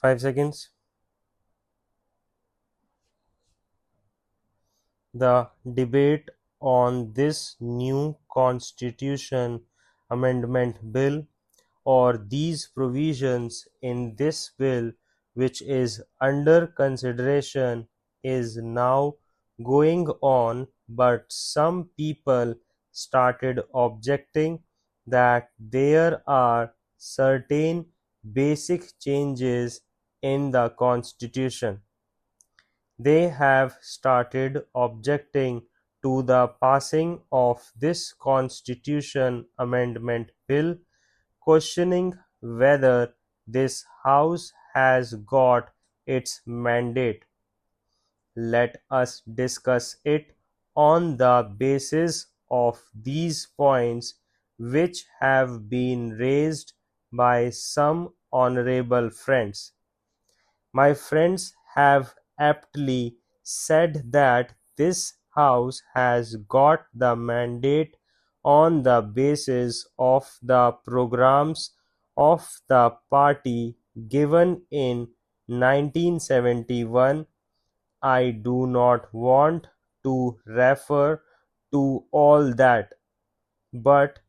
5 seconds. The debate on this new constitution amendment bill or these provisions in this bill which is under consideration is now going on, but some people started objecting that there are certain basic changes in the constitution. They have started objecting to the passing of this constitution amendment bill, questioning whether this House has got its mandate. Let us discuss it on the basis of these points which have been raised by some honorable friends. My friends have aptly said that this House has got the mandate on the basis of the programs of the party given in 1971. I do not want to refer to all that, but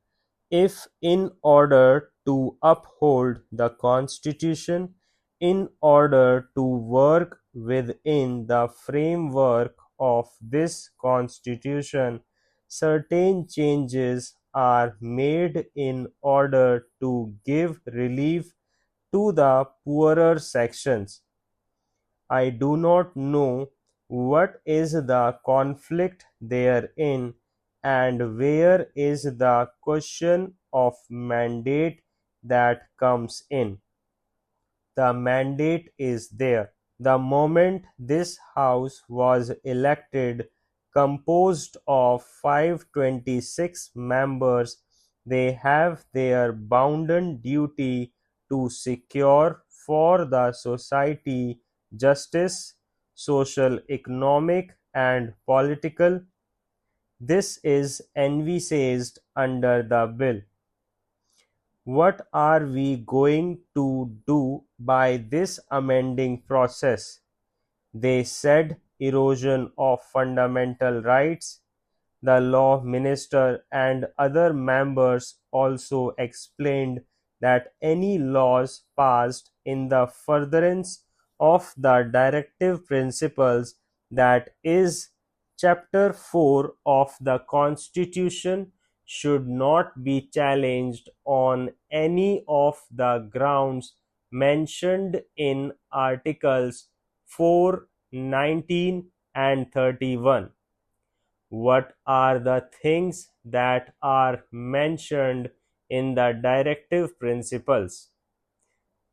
if in order to uphold the Constitution, in order to work within the framework of this Constitution, certain changes are made in order to give relief to the poorer sections. I do not know what is the conflict therein and where is the question of mandate that comes in. The mandate is there. The moment this House was elected, composed of 526 members, they have their bounden duty to secure for the society justice, social, economic, and political. This is envisaged under the bill. What are we going to do by this amending process? They said erosion of fundamental rights. The law minister and other members also explained that any laws passed in the furtherance of the directive principles, that is, Chapter 4 of the Constitution, should not be challenged on any of the grounds mentioned in Articles 4, 19, and 31. What are the things that are mentioned in the directive principles?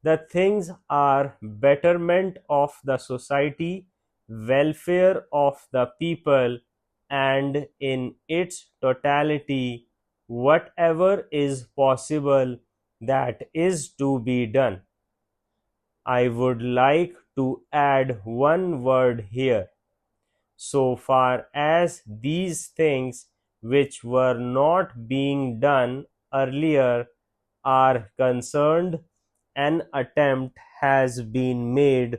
The things are betterment of the society, welfare of the people, and in its totality, whatever is possible that is to be done. I would like to add one word here. So far as these things which were not being done earlier are concerned, an attempt has been made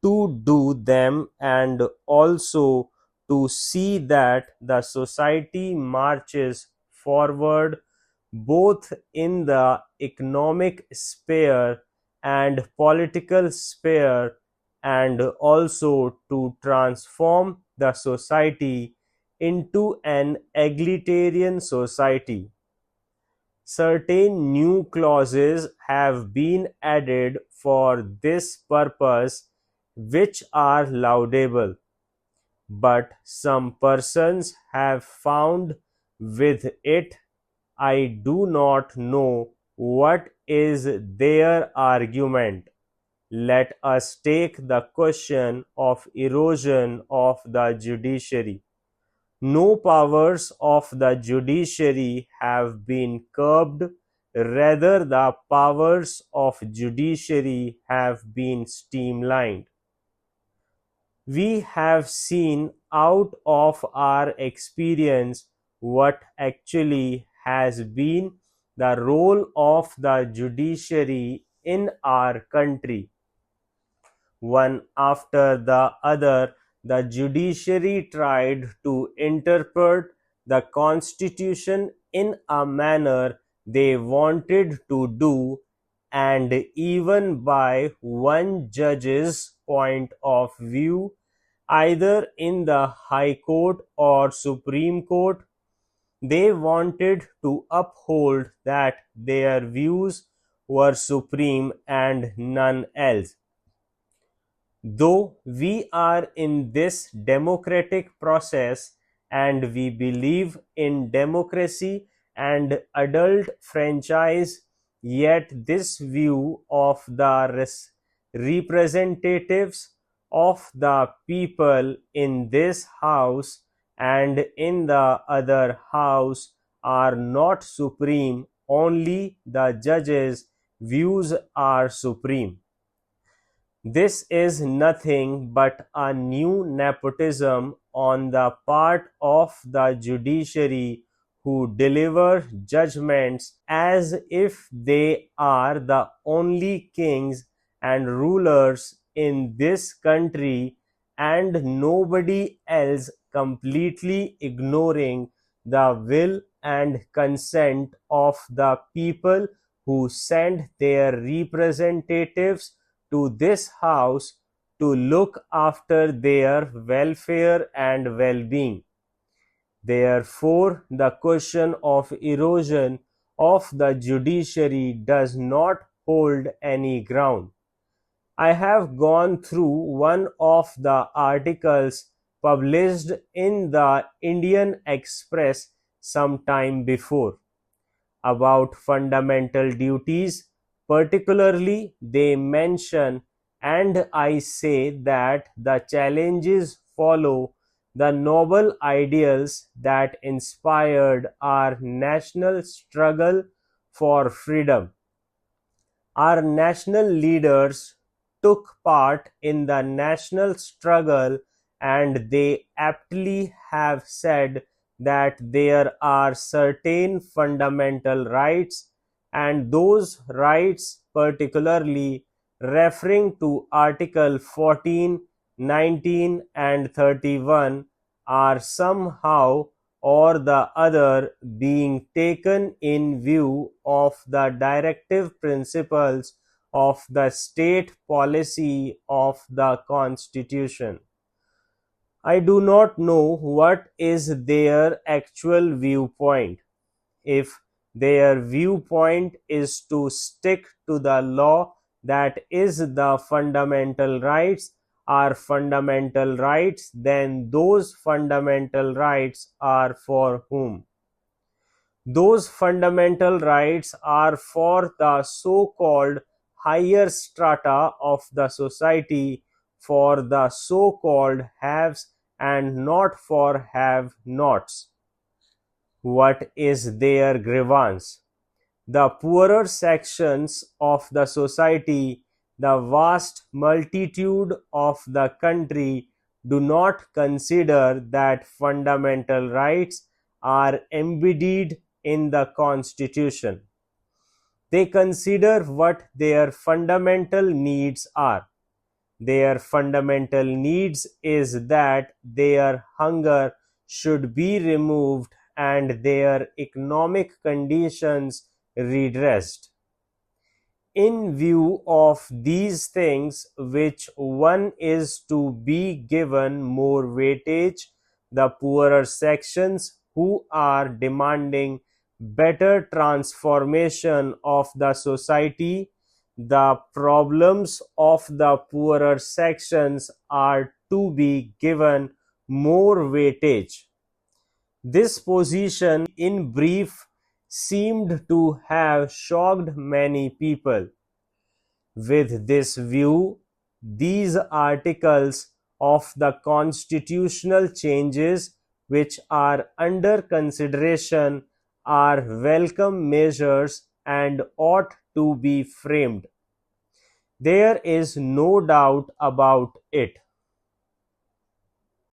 to do them and also to see that the society marches forward both in the economic sphere and political sphere, and also to transform the society into an egalitarian society. Certain new clauses have been added for this purpose which are laudable, but some persons have found with it, I do not know what is their argument. Let us take the question of erosion of the judiciary. No powers of the judiciary have been curbed, rather the powers of judiciary have been streamlined. We have seen out of our experience what actually has been the role of the judiciary in our country. One after the other, the judiciary tried to interpret the Constitution in a manner they wanted to do, and even by one judge's point of view, either in the High Court or Supreme Court, they wanted to uphold that their views were supreme and none else. Though we are in this democratic process and we believe in democracy and adult franchise, yet this view of the representatives of the people in this house and in the other house are not supreme, only the judges' views are supreme. This is nothing but a new nepotism on the part of the judiciary, who deliver judgments as if they are the only kings and rulers in this country and nobody else, completely ignoring the will and consent of the people who send their representatives to this house to look after their welfare and well-being. Therefore, the question of erosion of the judiciary does not hold any ground. I have gone through one of the articles published in the Indian Express some time before about fundamental duties. Particularly, they mention, and I say that the challenges follow the noble ideals that inspired our national struggle for freedom. Our national leaders took part in the national struggle, and they aptly have said that there are certain fundamental rights, and those rights, particularly referring to Article 14, 19, and 31, are somehow or the other being taken in view of the directive principles of the state policy of the Constitution. I do not know what is their actual viewpoint. If their viewpoint is to stick to the law that is the fundamental rights are fundamental rights, then those fundamental rights are for whom? Those fundamental rights are for the so-called higher strata of the society, for the so-called haves and not for have-nots. What is their grievance? The poorer sections of the society, the vast multitude of the country, do not consider that fundamental rights are embodied in the Constitution. They consider what their fundamental needs are. Their fundamental needs is that their hunger should be removed and their economic conditions redressed. In view of these things, which one is to be given more weightage, the poorer sections who are demanding better transformation of the society, the problems of the poorer sections are to be given more weightage. This position, in brief, seemed to have shocked many people. With this view, these articles of the constitutional changes which are under consideration are welcome measures and ought to be framed. There is no doubt about it.